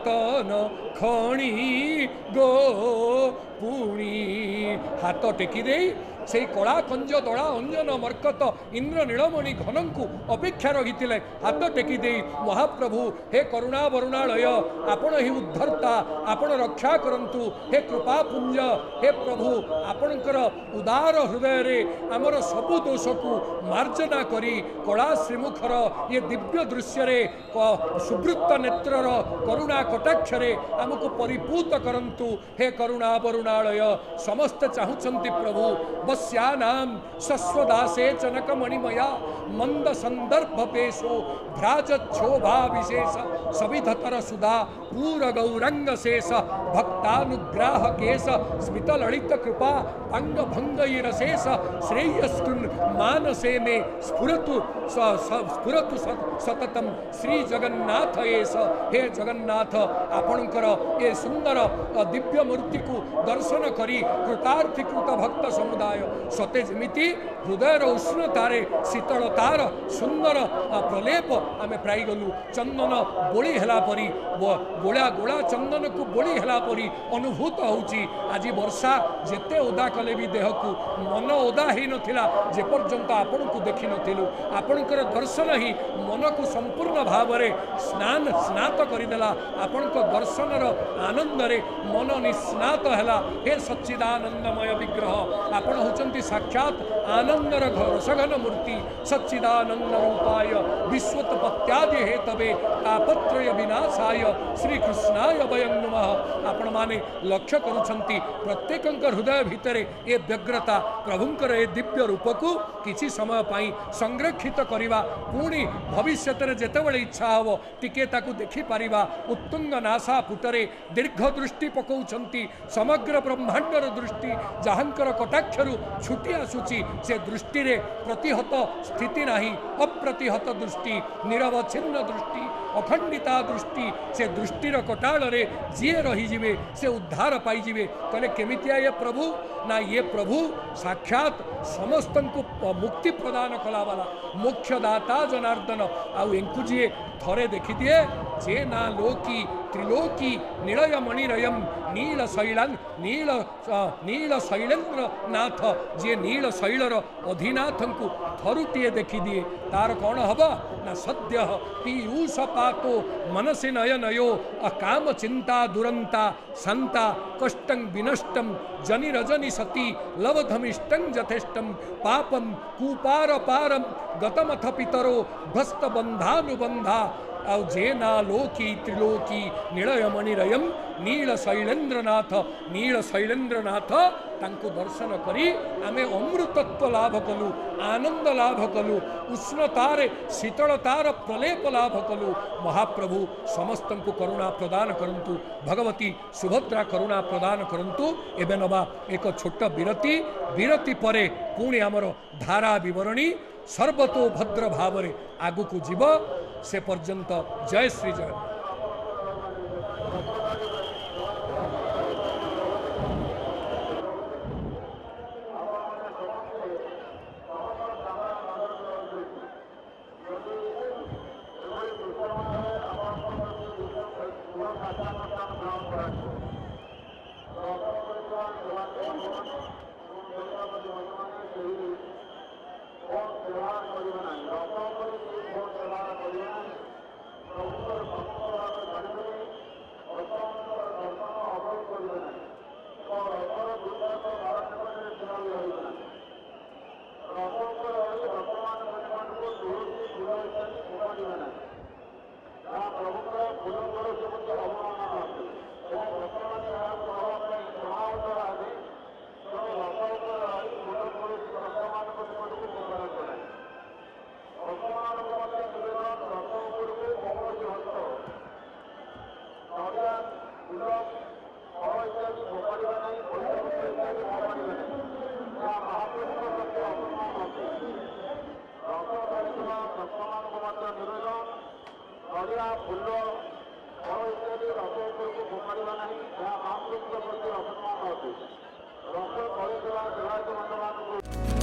रतन खणी गो पुणी हाथ टेकी दे से कला कंज दड़ा अंजन मर्कत इंद्र नीलमणि घन को अपेक्षा रही हाथ टेकी दे महाप्रभु हे करुणा वरुणालय आपण ही उद्धरता आपण रक्षा करंतु हे कृपापुंज हे प्रभु आपणकर उदार हृदय रे आमर सबु दोष को मार्जना करी कला श्रीमुखर ये दिव्य दृश्य रे सुवृत्त नेत्रर करुणा कटाक्षरे आमको परिपूत करंतु हे करुणा वरुणालय समस्त चाहुचंती प्रभु वस्यानां शश्वदासे चनकमणिमया मंद संदर्भपेशो भ्राजच्छोभा विशेष सविधतर सुधा पूर गौरंग शेष भक्तानुग्राह केश स्मित ललित कृपा अंग भंगैरशेष श्रेयस्कुन मानसे में स्फुरतु सततम श्री जगन्नाथ एस हे जगन्नाथ आपणकर ये सुंदर दिव्य मूर्ति को दर्शन करी कृतार्थीकृत भक्त समुदाय सते जमिति हृदयर उष्णतारे शीतलतार सुंदर प्रलेप आमे प्राय गलु चंदन बोली हेला परी गोला गोला चंदन को बोली हेला परी अनुभूत होउची आज वर्षा जेते ओदा कले भी देह को मन ओदा ही नथिला जे पर्यंत आपण को देखि नथिलु आपणकर दर्शन ही मन को संपूर्ण भाव रे स्नात करिदेला आपणक दर्शनर आनंद रे मन निस्नात हेला हे सच्चिदानंदमय विग्रह आपण होचंती साक्षात आनंदर रसघन मूर्ति सच्चिदानंद रूपाय विश्वोत्पत्त्यादि हेतवे तापत्रय विनाशाय श्री कृष्णाय वयं नमः आपण माने लक्ष्य करूछंती प्रत्येकंकर हृदय भितरे ए व्यग्रता प्रभुंकर ए दिव्य रूप को किछि समय पाई संरक्षित करिवा पुणी भविष्य रे जेतेबेले इच्छा हबो टिके ताकू देखि पारिबा उत्तुंग नासा पुटरे दीर्घ दृष्टि पकाउछंती समग्र ब्रह्मांडर दृष्टि जहांकर कटाक्षरु छुटी आसुची से दृष्टि रे प्रतिहत स्थिति नाही अप्रतिहत दृष्टि निरवच्छिन्न दृष्टि अखंडिता दृष्टि से दृष्टिर कटाल रे जीए रही जिवे से उद्धार पाई जिवे कहले केमितिया ये प्रभु ना ये प्रभु साक्षात समस्त को मुक्ति प्रदान कला वाला मोक्षदाता जनार्दन आउ एंकु जीए थरे देखि दिए जे ना लोकी त्रिलोकी निलय मणिरयम नील शैलान नील शैलेन्द्र नाथ जे नील शैलर अधिनाथ को थरुटिए देखि दिए तार कौन हबा ना सद्य पीयूष पातो मनसि नयनयो अकाम चिंता दुरंता संता कष्टं विनष्टं जनि रजनि सती लवधमिष्टं जथेष्टं पापं कूपार पारम गतमथ पितरो भस्त बंधानुबंधा आउ जे ना लोकी त्रिलोकी निलयमणिरयम नील शैलेन्द्रनाथ तांको दर्शन करी आमे अमृतत्व लाभ कलु आनंद लाभ कलु उष्णतार शीतलतार प्रलेप लाभ कलु महाप्रभु समस्त को करुणा प्रदान करंतु भगवती सुभद्रा करुणा प्रदान करंतु एबे नबा एक छोट विरति परे पुणी आमर धारा विवरणी सर्वतो भद्र भावरे आगु को जीव से पर्यंत जय श्री जगन्नाथ। फूल इत्यादि रस को फोपाड़ा ना महाप्रभु प्रति अपमान अटे रस कर